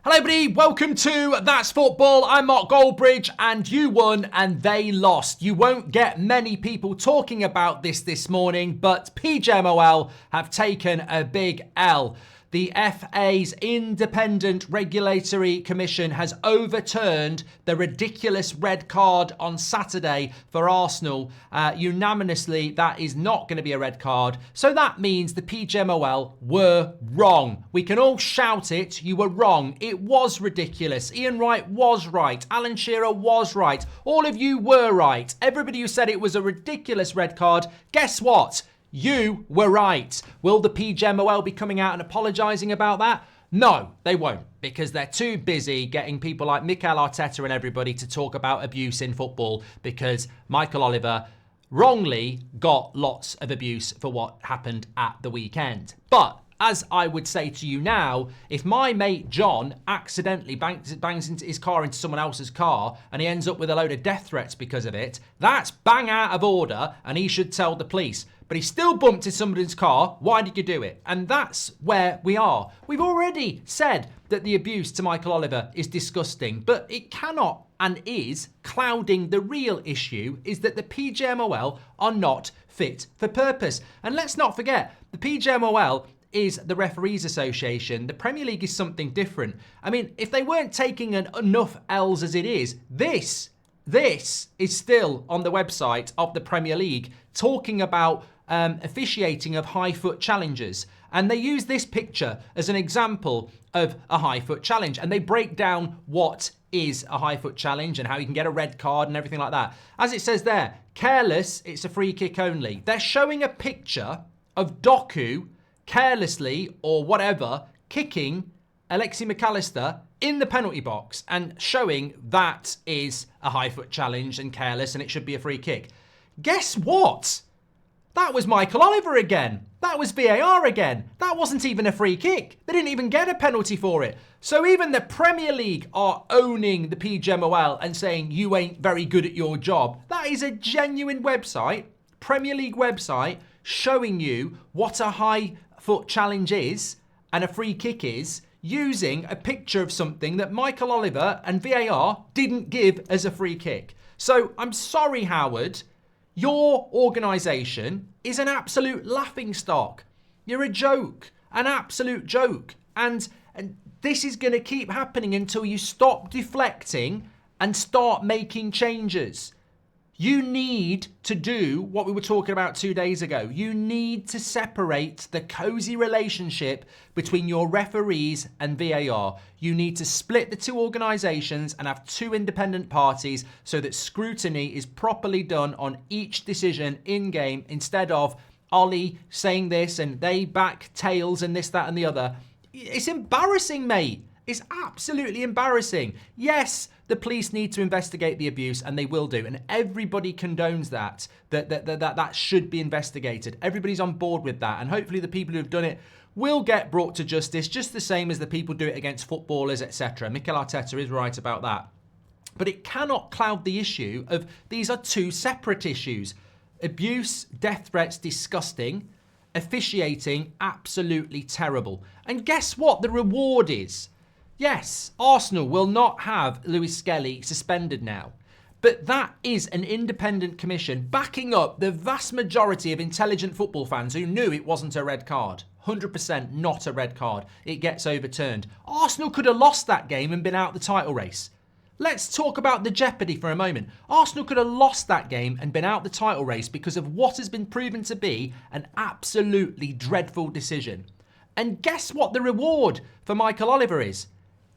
Hello everybody, welcome to That's Football. I'm Mark Goldbridge and you won and they lost. You won't get many people talking about this morning, but PGMOL have taken a big L. The FA's Independent Regulatory Commission has overturned the ridiculous red card on Saturday for Arsenal. Unanimously, that is not going to be a red card. So that means the PGMOL were wrong. We can all shout it. You were wrong. It was ridiculous. Ian Wright was right. Alan Shearer was right. All of you were right. Everybody who said it was a ridiculous red card, guess what? You were right. Will the PGMOL be coming out and apologising about that? No, they won't, because they're too busy getting people like Mikel Arteta and everybody to talk about abuse in football, because Michael Oliver wrongly got lots of abuse for what happened at the weekend. But as I would say to you now, if my mate John accidentally bangs into his car into someone else's car and he ends up with a load of death threats because of it, that's bang out of order and he should tell the police. But he still bumped into somebody's car. Why did you do it? And that's where we are. We've already said that the abuse to Michael Oliver is disgusting, but it cannot and is clouding the real issue is that the PGMOL are not fit for purpose. And let's not forget, the PGMOL is the Referees Association. The Premier League is something different. I mean, if they weren't taking enough L's as it is, this is still on the website of the Premier League talking about officiating of high foot challenges. And they use this picture as an example of a high foot challenge. And they break down what is a high foot challenge and how you can get a red card and everything like that. As it says there, careless, it's a free kick only. They're showing a picture of Doku carelessly or whatever kicking Alexi McAllister in the penalty box and showing that is a high foot challenge and careless and it should be a free kick. Guess what? That was Michael Oliver again. That was VAR again. That wasn't even a free kick. They didn't even get a penalty for it. So even the Premier League are owning the PGMOL and saying you ain't very good at your job. That is a genuine website, Premier League website, showing you what a high foot challenge is and a free kick is, using a picture of something that Michael Oliver and VAR didn't give as a free kick. So I'm sorry, Howard. Your organisation is an absolute laughingstock. You're a joke, an absolute joke. And this is going to keep happening until you stop deflecting and start making changes. You need to do what we were talking about 2 days ago. You need to separate the cosy relationship between your referees and VAR. You need to split the two organisations and have two independent parties so that scrutiny is properly done on each decision in-game instead of Ollie saying this and they back tails and this, that and the other. It's embarrassing, mate. It's absolutely embarrassing. Yes, the police need to investigate the abuse, and they will do. And everybody condones that should be investigated. Everybody's on board with that. And hopefully the people who have done it will get brought to justice, just the same as the people do it against footballers, etc. Mikel Arteta is right about that. But it cannot cloud the issue of these are two separate issues. Abuse, death threats, disgusting. Officiating, absolutely terrible. And guess what the reward is? Yes, Arsenal will not have Lewis Skelly suspended now. But that is an independent commission backing up the vast majority of intelligent football fans who knew it wasn't a red card. 100% not a red card. It gets overturned. Arsenal could have lost that game and been out the title race. Let's talk about the jeopardy for a moment. Arsenal could have lost that game and been out the title race because of what has been proven to be an absolutely dreadful decision. And guess what the reward for Michael Oliver is?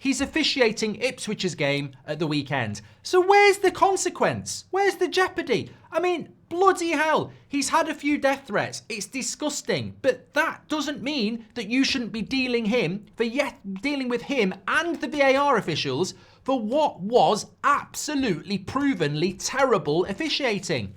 He's officiating Ipswich's game at the weekend. So where's the consequence? Where's the jeopardy? I mean, bloody hell. He's had a few death threats. It's disgusting. But that doesn't mean that you shouldn't be dealing with him and the VAR officials for what was absolutely provenly terrible officiating.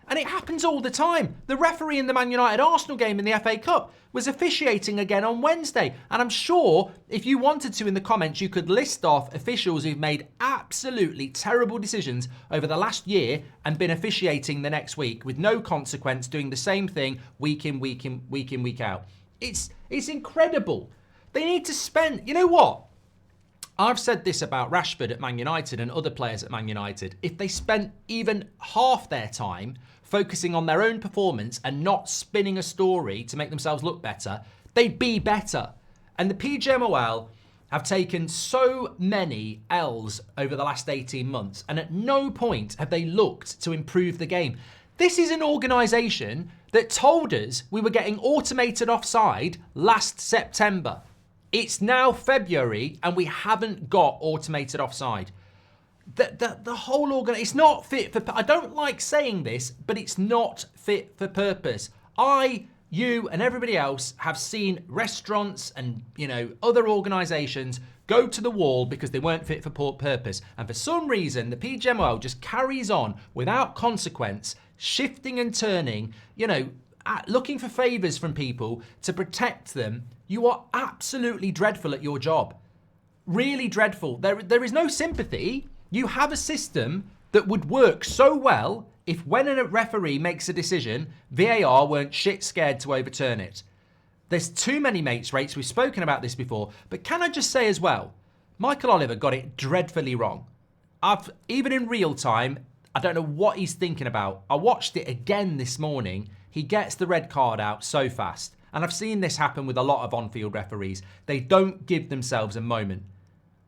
And it happens all the time. The referee in the Man United Arsenal game in the FA Cup was officiating again on Wednesday. And I'm sure if you wanted to in the comments, you could list off officials who've made absolutely terrible decisions over the last year and been officiating the next week with no consequence, doing the same thing week in, week out. It's incredible. They need to spend, you know what? I've said this about Rashford at Man United and other players at Man United. If they spent even half their time focusing on their own performance and not spinning a story to make themselves look better, they'd be better. And the PGMOL have taken so many L's over the last 18 months, and at no point have they looked to improve the game. This is an organisation that told us we were getting automated offside last September. It's now February and we haven't got automated offside. The whole it's not fit for, I don't like saying this, but it's not fit for purpose. You and everybody else have seen restaurants and, other organisations go to the wall because they weren't fit for purpose. And for some reason, the PGMOL just carries on without consequence, shifting and turning, looking for favours from people to protect them. You are absolutely dreadful at your job. Really dreadful. There is no sympathy. You have a system that would work so well if when a referee makes a decision, VAR weren't shit scared to overturn it. There's too many mates rates. We've spoken about this before. But can I just say as well, Michael Oliver got it dreadfully wrong. Even in real time, I don't know what he's thinking about. I watched it again this morning. He gets the red card out so fast. And I've seen this happen with a lot of on-field referees. They don't give themselves a moment.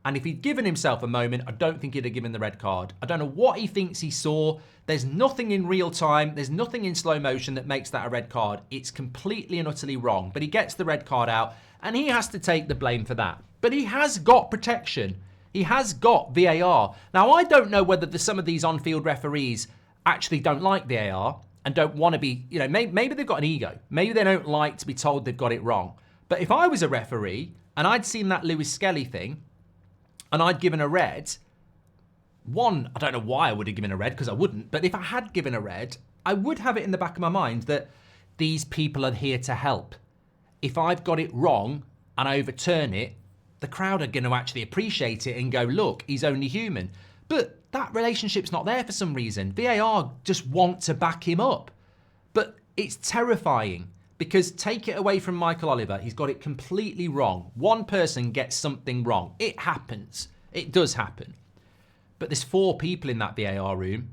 And if he'd given himself a moment, I don't think he'd have given the red card. I don't know what he thinks he saw. There's nothing in real time. There's nothing in slow motion that makes that a red card. It's completely and utterly wrong. But he gets the red card out and he has to take the blame for that. But he has got protection. He has got VAR. Now, I don't know whether some of these on-field referees actually don't like VAR and don't want to be, maybe they've got an ego. Maybe they don't like to be told they've got it wrong. But if I was a referee and I'd seen that Lewis Skelly thing and I'd given a red, I don't know why I would have given a red because I wouldn't. But if I had given a red, I would have it in the back of my mind that these people are here to help. If I've got it wrong and I overturn it, the crowd are going to actually appreciate it and go, look, he's only human. But that relationship's not there for some reason. VAR just want to back him up. But it's terrifying because take it away from Michael Oliver. He's got it completely wrong. One person gets something wrong. It happens. It does happen. But there's 4 people in that VAR room.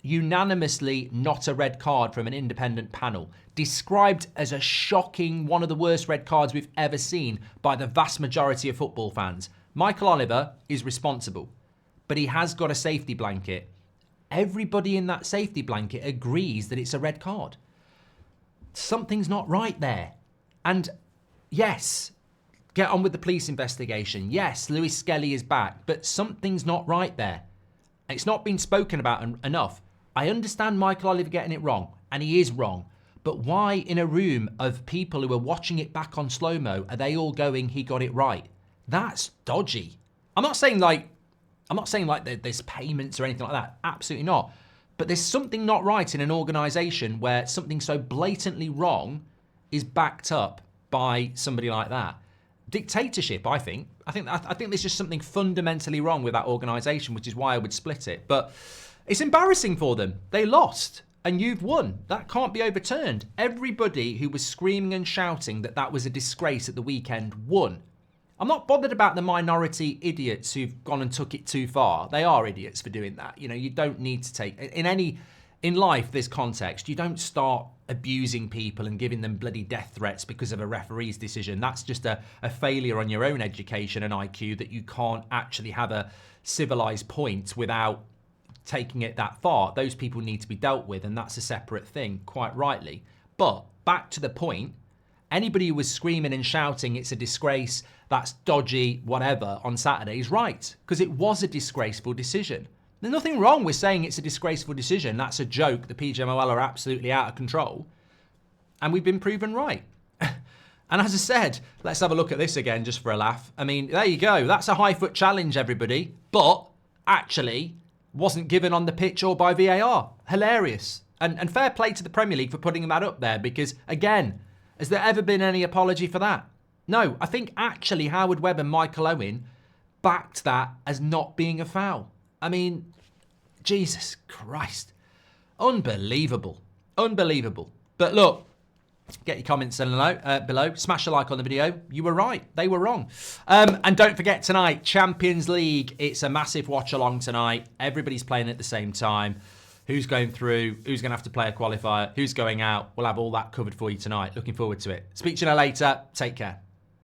Unanimously not a red card from an independent panel. Described as a shocking, one of the worst red cards we've ever seen by the vast majority of football fans. Michael Oliver is responsible, but he has got a safety blanket. Everybody in that safety blanket agrees that it's a red card. Something's not right there. And yes, get on with the police investigation. Yes, Lewis Skelly is back, but something's not right there. It's not been spoken about enough. I understand Michael Oliver getting it wrong, and he is wrong. But why in a room of people who are watching it back on slow-mo are they all going, he got it right? That's dodgy. I'm not saying like there's payments or anything like that. Absolutely not. But there's something not right in an organisation where something so blatantly wrong is backed up by somebody like that. Dictatorship, I think. I think there's just something fundamentally wrong with that organisation, which is why I would split it. But it's embarrassing for them. They lost and you've won. That can't be overturned. Everybody who was screaming and shouting that was a disgrace at the weekend won. I'm not bothered about the minority idiots who've gone and took it too far. They are idiots for doing that. You don't need to take... In life, there's context. You don't start abusing people and giving them bloody death threats because of a referee's decision. That's just a failure on your own education and IQ that you can't actually have a civilised point without taking it that far. Those people need to be dealt with, and that's a separate thing, quite rightly. But back to the point, anybody who was screaming and shouting, it's a disgrace, that's dodgy, whatever, on Saturday is right, because it was a disgraceful decision. There's nothing wrong with saying it's a disgraceful decision. That's a joke. The PGMOL are absolutely out of control. And we've been proven right. And as I said, let's have a look at this again just for a laugh. I mean, there you go. That's a high foot challenge, everybody. But actually wasn't given on the pitch or by VAR. Hilarious. And fair play to the Premier League for putting that up there because, again, has there ever been any apology for that? No, I think actually Howard Webb and Michael Owen backed that as not being a foul. I mean, Jesus Christ. Unbelievable. Unbelievable. But look, Get your comments below. Smash a like on the video. You were right. They were wrong. And don't forget tonight, Champions League. It's a massive watch along tonight. Everybody's playing at the same time. Who's going through? Who's going to have to play a qualifier? Who's going out? We'll have all that covered for you tonight. Looking forward to it. Speak to you later. Take care.